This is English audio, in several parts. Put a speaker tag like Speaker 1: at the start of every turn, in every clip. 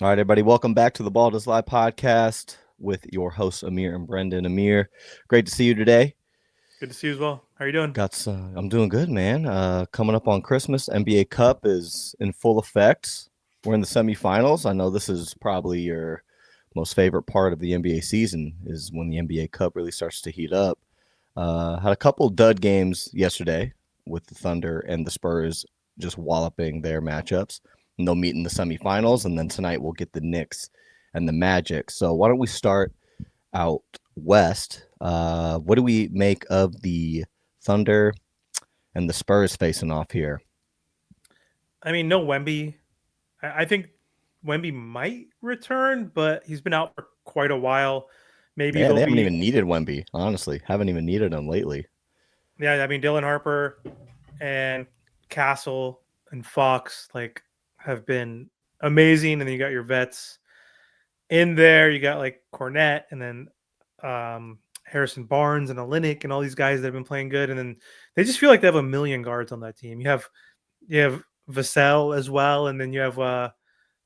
Speaker 1: All right, everybody, welcome back to the Ball Does Lie podcast with your hosts Amir and Brendan. Amir, great to see you today.
Speaker 2: Good to see you as well. How are you doing?
Speaker 1: I'm doing good, man. Coming up on Christmas, NBA Cup is in full effect. We're in the semifinals. I know this is probably your most favorite part of the NBA season is when the NBA Cup really starts to heat up. Had a couple dud games yesterday with the Thunder and the Spurs just walloping their matchups. And they'll meet in the semifinals, and then tonight we'll get the Knicks and the Magic. So why don't we start out west? What do we make of the Thunder and the Spurs facing off here?
Speaker 2: I mean, no Wemby. I think Wemby might return, but he's been out for quite a while. Maybe
Speaker 1: Yeah,
Speaker 2: they'll
Speaker 1: they haven't
Speaker 2: be.
Speaker 1: even needed Wemby, honestly. Haven't even needed him lately.
Speaker 2: Yeah, I mean, Dylan Harper and Castle and Fox have been amazing, and then you got your vets in there. You got like Cornette, and then Harrison Barnes and Olenek, and all these guys that have been playing good. And then they just feel like they have a million guards on that team. You have Vassell as well, and then you have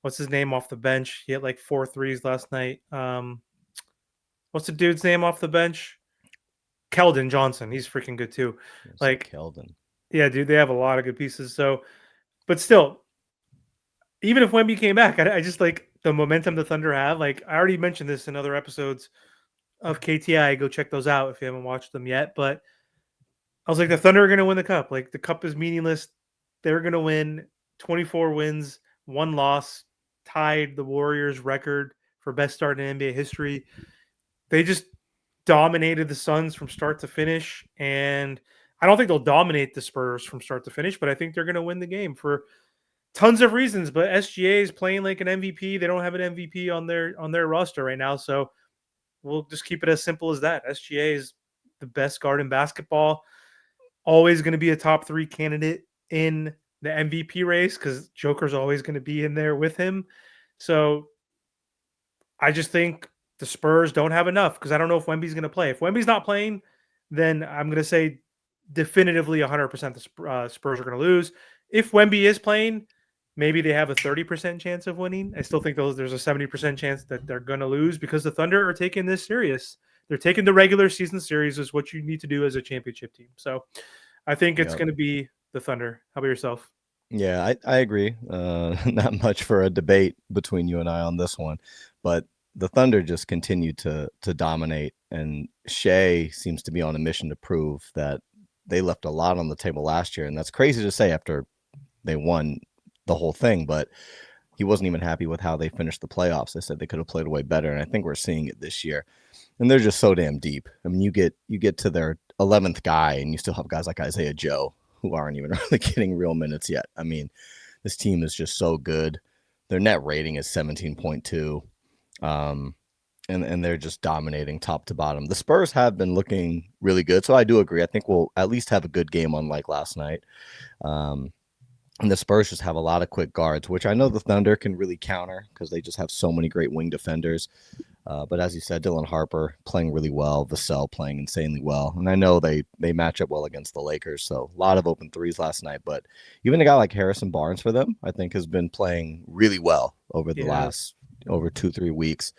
Speaker 2: what's his name off the bench? He had like 4 threes last night. What's the dude's name off the bench? Keldon Johnson. He's freaking good too.
Speaker 1: It's like
Speaker 2: Like,
Speaker 1: Keldon.
Speaker 2: yeah, dude, they have a lot of good pieces. So, but still, even if Wemby came back, I just like the momentum the Thunder have. Like, I already mentioned this in other episodes of KTI. Go check those out if you haven't watched them yet. But I was like, the Thunder are going to win the cup. Like, the cup is meaningless. They're going to win 24 wins, one loss, tied the Warriors record for best start in NBA history. They just dominated the Suns from start to finish. And I don't think they'll dominate the Spurs from start to finish, but I think they're going to win the game for tons of reasons. But SGA is playing like an MVP. They don't have an MVP on their roster right now. So we'll just keep it as simple as that. SGA is the best guard in basketball, always going to be a top three candidate in the MVP race because Joker's always going to be in there with him. So I just think the Spurs don't have enough because I don't know if Wemby's going to play. If Wemby's not playing, then I'm going to say definitively 100% the Spurs are going to lose. If Wemby is playing, maybe they have a 30% chance of winning. I still think there's a 70% chance that they're going to lose because the Thunder are taking this serious. They're taking the regular season series is what you need to do as a championship team. So I think it's
Speaker 1: Yep.
Speaker 2: going to be the Thunder. How about yourself?
Speaker 1: Yeah, I agree. Not much for a debate between you and I on this one, but the Thunder just continue to dominate, and Shea seems to be on a mission to prove that they left a lot on the table last year, and that's crazy to say after they won the whole thing, but he wasn't even happy with how they finished the playoffs. They said they could have played way better, and I think we're seeing it this year. And they're just so damn deep. I mean, you get to their 11th guy, and you still have guys like Isaiah Joe who aren't even really getting real minutes yet. I mean, this team is just so good. Their net rating is 17.2. Um, and they're just dominating top to bottom. The Spurs have been looking really good, so I do agree. I think we'll at least have a good game unlike last night. Um, and the Spurs just have a lot of quick guards, which I know the Thunder can really counter because they just have so many great wing defenders. But as you said, Dylan Harper playing really well, Vassell playing insanely well, and I know they match up well against the Lakers. So a lot of open threes last night. But even a guy like Harrison Barnes for them, I think, has been playing really well over the
Speaker 2: Yeah.
Speaker 1: last over 2-3 weeks.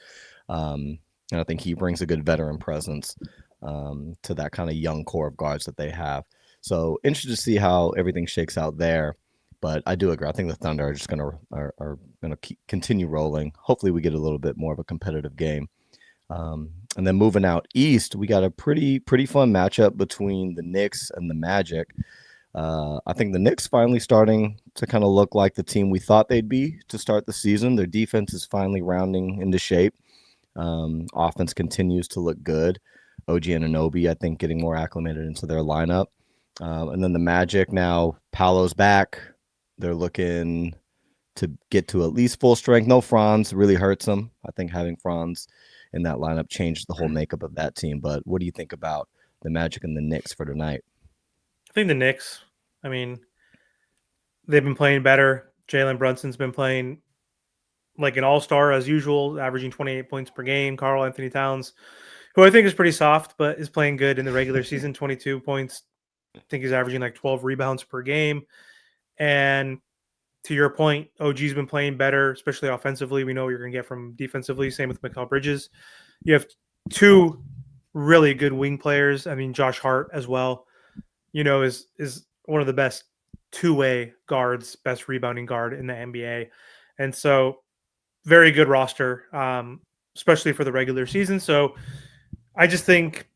Speaker 1: And I think he brings a good veteran presence to that kind of young core of guards that they have. So interested to see how everything shakes out there. But I do agree. I think the Thunder are just are gonna continue rolling. Hopefully, we get a little bit more of a competitive game. And then moving out east, we got a pretty fun matchup between the Knicks and the Magic. I think the Knicks finally starting to kind of look like the team we thought they'd be to start the season. Their defense is finally rounding into shape. Offense continues to look good. OG Anunoby, I think, getting more acclimated into their lineup. And then the Magic now, Paolo's back. They're looking to get to at least full strength. No Franz really hurts them. I think having Franz in that lineup changed the whole makeup of that team. But what do you think about the Magic and the Knicks for tonight?
Speaker 2: I think the Knicks, I mean, they've been playing better. Jalen Brunson's been playing like an all-star as usual, averaging 28 points per game. Carl Anthony Towns, who I think is pretty soft, but is playing good in the regular season, 22 points. I think he's averaging like 12 rebounds per game. And to your point, OG's been playing better, especially offensively. We know what you're going to get from defensively. Same with Mikal Bridges. You have two really good wing players. I mean, Josh Hart as well. Is one of the best two-way guards, best rebounding guard in the NBA, and so very good roster, especially for the regular season. So I just think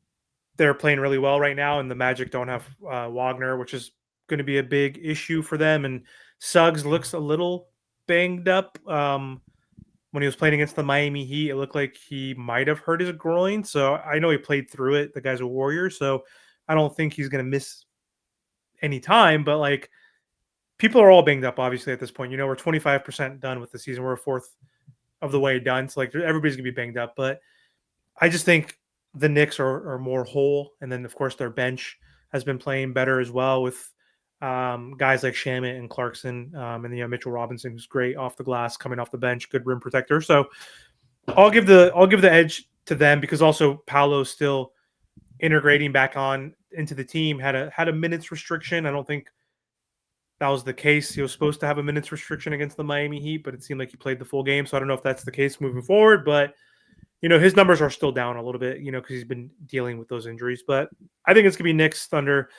Speaker 2: they're playing really well right now, and the Magic don't have Wagner, which is going to be a big issue for them. And Suggs looks a little banged up. When he was playing against the Miami Heat, it looked like he might have hurt his groin. So I know he played through it. The guy's a warrior, so I don't think he's going to miss any time. But like people are all banged up, obviously at this point. We're 25% done with the season. We're a fourth of the way done. So like everybody's gonna be banged up. But I just think the Knicks are more whole, and then of course their bench has been playing better as well with guys like Shamit and Clarkson, and Mitchell Robinson, who's great off the glass, coming off the bench, good rim protector. So I'll give the edge to them because also Paolo's still integrating back on into the team. Had a minutes restriction. I don't think that was the case. He was supposed to have a minutes restriction against the Miami Heat, but it seemed like he played the full game. So I don't know if that's the case moving forward. But his numbers are still down a little bit, because he's been dealing with those injuries. But I think it's gonna be Knicks Thunder,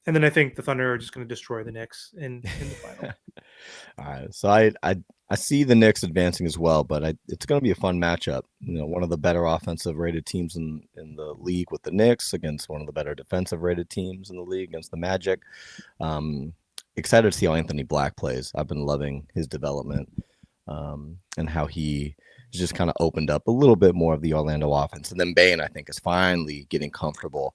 Speaker 2: and then I think the Thunder are just gonna destroy the Knicks in the final.
Speaker 1: All right, so I see the Knicks advancing as well, but it's going to be a fun matchup. One of the better offensive rated teams in the league with the Knicks against one of the better defensive rated teams in the league against the Magic. Excited to see how Anthony Black plays. I've been loving his development, and how he just kind of opened up a little bit more of the Orlando offense. And then Bane, I think, is finally getting comfortable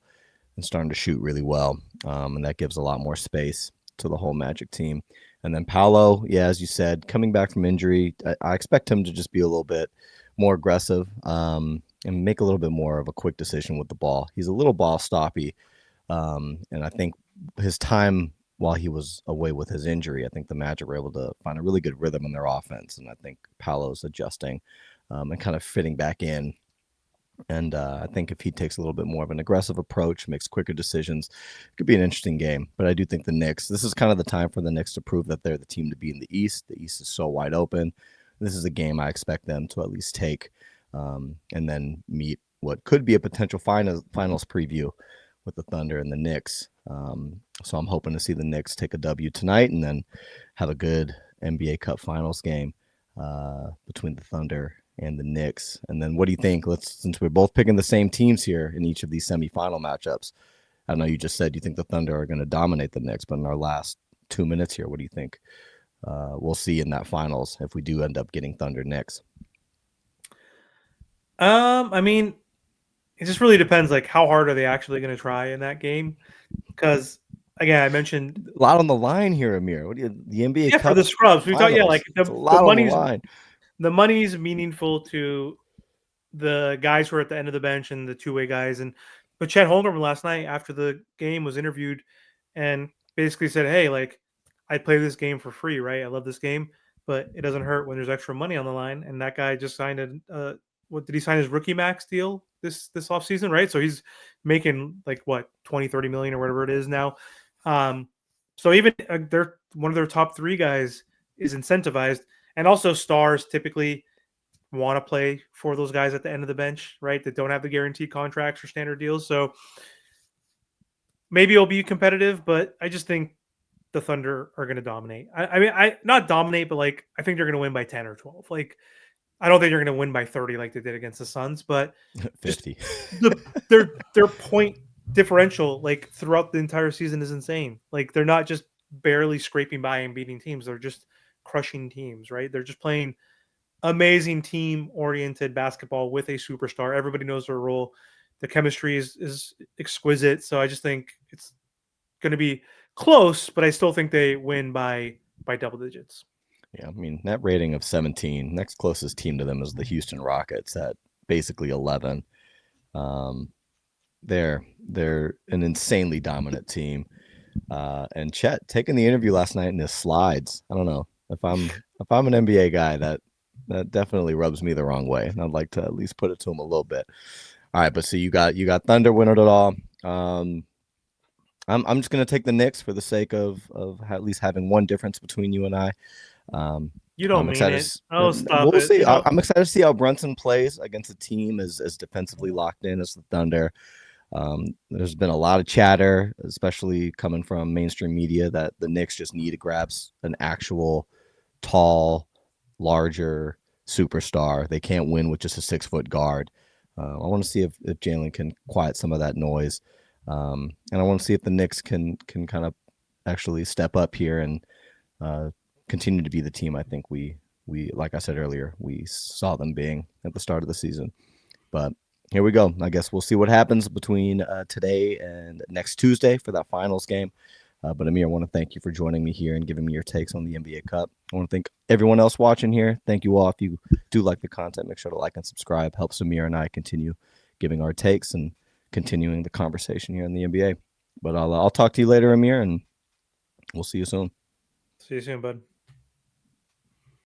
Speaker 1: and starting to shoot really well, and that gives a lot more space to the whole Magic team. And then Paolo, yeah, as you said, coming back from injury, I expect him to just be a little bit more aggressive, and make a little bit more of a quick decision with the ball. He's a little ball stoppy, and I think his time while he was away with his injury, I think the Magic were able to find a really good rhythm in their offense, and I think Paolo's adjusting, and kind of fitting back in. And I think if he takes a little bit more of an aggressive approach, makes quicker decisions, it could be an interesting game. But I do think the Knicks, this is kind of the time for the Knicks to prove that they're the team to be in the East. The East is so wide open. This is a game I expect them to at least take, and then meet what could be a potential finals preview with the Thunder and the Knicks. So I'm hoping to see the Knicks take a W tonight and then have a good NBA Cup Finals game between the Thunder and the Knicks. And then what do you think? Since we're both picking the same teams here in each of these semifinal matchups, I know you just said you think the Thunder are going to dominate the Knicks, but in our last 2 minutes here, what do you think we'll see in that finals if we do end up getting Thunder Knicks?
Speaker 2: I mean, it just really depends. Like, how hard are they actually going to try in that game? Because again, I mentioned
Speaker 1: A lot on the line here, Amir. What do you, the NBA
Speaker 2: yeah for
Speaker 1: Cup
Speaker 2: the scrubs. We thought like
Speaker 1: Finals? It's a lot on the line.
Speaker 2: the money's meaningful to the guys who are at the end of the bench and the two-way guys. But Chet Holmgren last night after the game was interviewed and basically said, "Hey, like I play this game for free, right? I love this game, but it doesn't hurt when there's extra money on the line." And that guy just signed what did he sign his rookie max deal this offseason, right? So he's making like what 20, 30 million or whatever it is now. Um, so even they're one of their top three guys is incentivized, and also stars typically want to play for those guys at the end of the bench, right? That don't have the guaranteed contracts or standard deals. So maybe it'll be competitive, but I just think the Thunder are going to dominate. I mean, I not dominate, but like I think they're going to win by 10 or 12. Like I don't think they're going to win by 30 like they did against the Suns, but just
Speaker 1: 50.
Speaker 2: their point differential like throughout the entire season is insane. Like they're not just barely scraping by and beating teams; they're just crushing teams, right? They're just playing amazing team oriented basketball with a superstar. Everybody knows their role. The chemistry is exquisite. So I just think it's going to be close, but I still think they win by double digits.
Speaker 1: Yeah, I mean, net rating of 17. Next closest team to them is the Houston Rockets at basically 11. Um, they're an insanely dominant team. And Chet taking the interview last night in his slides. I don't know if I'm an NBA guy, that definitely rubs me the wrong way, and I'd like to at least put it to him a little bit. All right, but so you got Thunder winning it all. I'm just gonna take the Knicks for the sake of at least having one difference between you and I.
Speaker 2: You
Speaker 1: I'm
Speaker 2: don't mean
Speaker 1: excited.
Speaker 2: it. Oh, stop
Speaker 1: We'll
Speaker 2: it.
Speaker 1: see. I'm excited to see how Brunson plays against a team as defensively locked in as the Thunder. There's been a lot of chatter, especially coming from mainstream media, that the Knicks just need to grab an actual tall, larger superstar. They can't win with just a 6 foot guard. I want to see if Jalen can quiet some of that noise, and I want to see if the Knicks can kind of actually step up here and uh, continue to be the team I think we like I said earlier we saw them being at the start of the season. But here we go. I guess we'll see what happens between today and next Tuesday for that finals game. But Amir, I want to thank you for joining me here and giving me your takes on the NBA Cup. I want to thank everyone else watching here. Thank you all. If you do like the content, make sure to like and subscribe. Helps Amir and I continue giving our takes and continuing the conversation here in the NBA. But I'll talk to you later, Amir, and we'll see you soon.
Speaker 2: See you soon, bud.